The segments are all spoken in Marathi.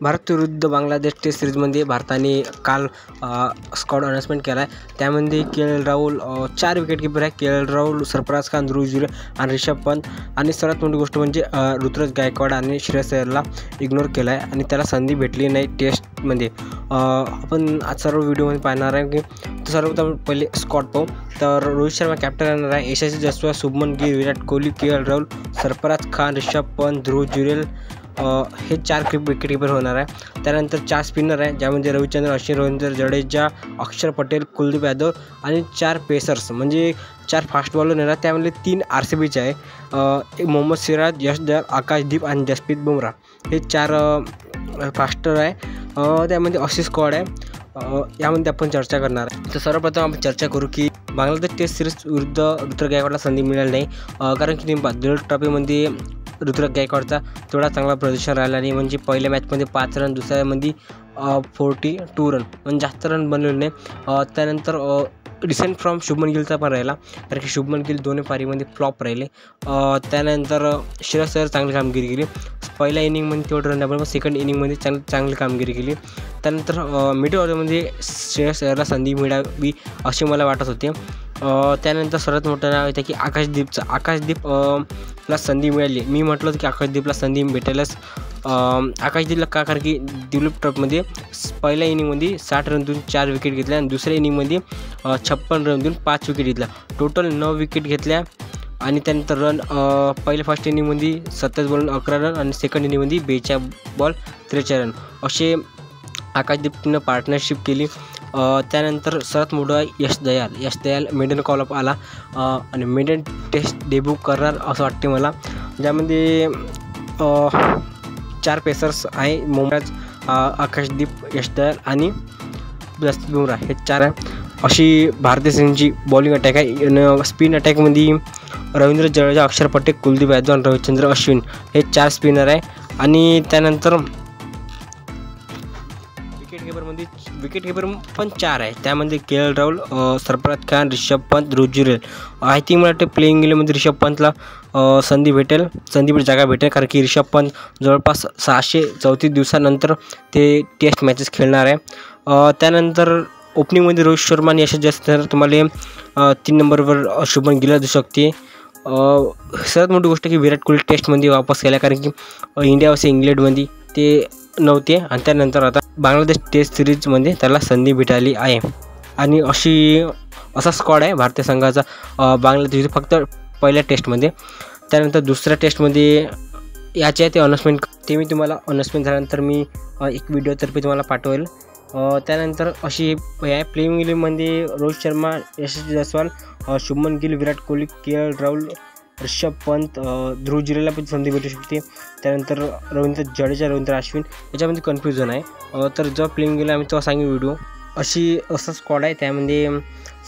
भारत विरुद्ध बांगलादेश टेस्ट सिरीजमध्ये भारताने काल स्क्वॉड अनाउन्समेंट केला आहे। त्यामध्ये के राहुल 4 विकेटकीपर आहे। के राहुल, सरफराज खान, ध्रुव जुरेल आणि ऋषभ पंत आणि सर्वात मोठी गोष्ट म्हणजे ऋतुराज गायकवाड आणि श्रेयस अय्यरला इग्नोर केला आहे आणि त्याला संधी भेटली नाही टेस्टमध्ये। आपण आज सर्व व्हिडिओमध्ये पाहणार आहे की सर्वप्रथम पहिले स्क्वॉड पाहू। तर रोहित शर्मा कॅप्टन राहणार आहे। यशस्वी जसवाल, शुभमन गिल, विराट कोहली, के राहुल, सरफराज खान, ऋषभ पंत, ध्रुव जुरेल हे 4 विकेटकीपर होणार आहे। त्यानंतर 4 स्पिनर आहे, ज्यामध्ये रविचंद्रन अश्विन, रवींद्र जडेजा, अक्षर पटेल, कुलदीप यादव आणि 4 पेसर्स म्हणजे 4 फास्ट बॉलर येणार। त्यामध्ये 3 RCBचे आहे, मोहम्मद सिराज, यश दयाल, आकाशदीप आणि जसप्रीत बुमराह हे 4 फास्टर आहे। त्यामध्ये अशी स्क्वॉड आहे, यामध्ये आपण चर्चा करणार आहे। तर सर्वप्रथम आपण चर्चा करू की बांगलादेश टेस्ट सिरीज विरुद्ध ऋतुराज गायकवाडला संधी मिळाली नाही, कारण की दिल्ली ट्रॉफीमध्ये ऋतुराज गायकवाडचा थोडा चांगला प्रदर्शन राहिला नाही। म्हणजे पहिल्या मॅचमध्ये 5 रन, दुसऱ्यामध्ये 42 रन म्हणजे जास्त रन बनवले नाही। त्यानंतर रिसेंट फ्रॉम शुभमन गिलचा पण राहिला, कारण की शुभमन गिल दोन्ही पारीमध्ये फ्लॉप राहिले। त्यानंतर श्रेयस अय्यर चांगली कामगिरी केली। पहिल्या इनिंगमध्ये तेवढं रन पण सेकंड इनिंगमध्ये चांगली कामगिरी केली। त्यानंतर मिडल ऑर्डरमध्ये श्रेयस अय्यरला संधी मिळावी असे मला वाटत होते। त्यानंतर सर्वात मोठं नाव येतं की आकाशदीपला संधी मिळाली। मी म्हटलं होतं की आकाशदीपला संधी भेटेलच। आकाशदीपला का, कारण की दिल्ली ट्रॉफीमध्ये पहिल्या इनिंगमध्ये 60 रन देऊन 4 विकेट घेतल्या आणि दुसऱ्या इनिंगमध्ये 56 रन देऊन 5 विकेट घेतल्या, टोटल 9 विकेट घेतल्या। आणि त्यानंतर रन फर्स्ट इनिंगमध्ये 27 बॉल 11 रन आणि सेकंड इनिंगमध्ये 42 बॉल 43 रन असे आकाशदीपनं पार्टनरशिप केली। त्यानंतर सर्वात मोठं यश दयाल मेडन कॉलअप आला आणि मेडन टेस्ट डेब्यू करणार असं वाटते मला, ज्यामध्ये 4 पेसर्स आहे, मोहम्मद, आकाशदीप, यश दयाल आणि जसप्रीत बुमराह हे 4 आहे। अशी भारतीय संघाची बॉलिंग अटॅक आहे। स्पिन अटॅकमध्ये रवींद्र जडेजा, अक्षर पटेल, कुलदीप यादव आणि रविचंद्रन अश्विन हे 4 स्पिनर आहे। आणि त्यानंतर विकेटकीपर पण 4 आहे, त्यामध्ये के राहुल, सरफराज खान, ऋषभ पंत, ध्रुव जुरेल। आय थिंक मला वाटतं प्लेइंग इलेव्हनमध्ये ऋषभ पंतला संधी जागा भेटेल, कारण की ऋषभ पंत जवळपास 634 दिवसानंतर ते टेस्ट मॅचेस खेळणार आहे। त्यानंतर ओपनिंगमध्ये रोहित शर्मा आणि यशस्वी जयस्वाल, तुम्हाला 3 नंबरवर शुभमन गिल दिसू शकते। सर्वात मोठी गोष्ट की विराट कोहली टेस्टमध्ये वापस केला, कारण की इंडिया वर्सेस इंग्लंडमध्ये ते नव्हते आणि त्यानंतर आता बांगलादेश टेस्ट सिरीजमध्ये त्याला संधी भेटली आहे। आणि असा स्क्वॉड आहे भारतीय संघाचा बांगलादेश फक्त पहिल्या टेस्टमध्ये। त्यानंतर दुसऱ्या टेस्टमध्ये याचे आहे ते अनाउन्समेंट, ते मी तुम्हाला अनाउन्समेंट झाल्यानंतर मी एक व्हिडिओतर्फे तुम्हाला पाठवेल। त्यानंतर अशी आहे प्लेइंग इलेव्हनमध्ये रोहित शर्मा, यशस्वी जयस्वाल, शुभमन गिल, विराट कोहली, के राहुल, ऋषभ पंत, ध्रुव जुरेलला पण संधी भेटू शकते। त्यानंतर रवींद्र जडेजा, रवींद्र अश्विन याच्यामध्ये कन्फ्युजन आहे। तर जेव्हा प्लेइंग गेला आम्ही तेव्हा सांगू व्हिडिओ। असा स्क्वॉड आहे, त्यामध्ये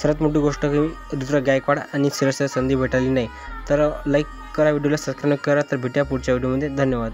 सर्वात मोठी गोष्ट की ऋतुराज गायकवाड आणि श्रेयस अय्यर संधी भेटली नाही। तर लाईक करा, व्हिडिओला सबस्क्राईब करा। तर भेटूया पुढच्या व्हिडिओमध्ये, धन्यवाद।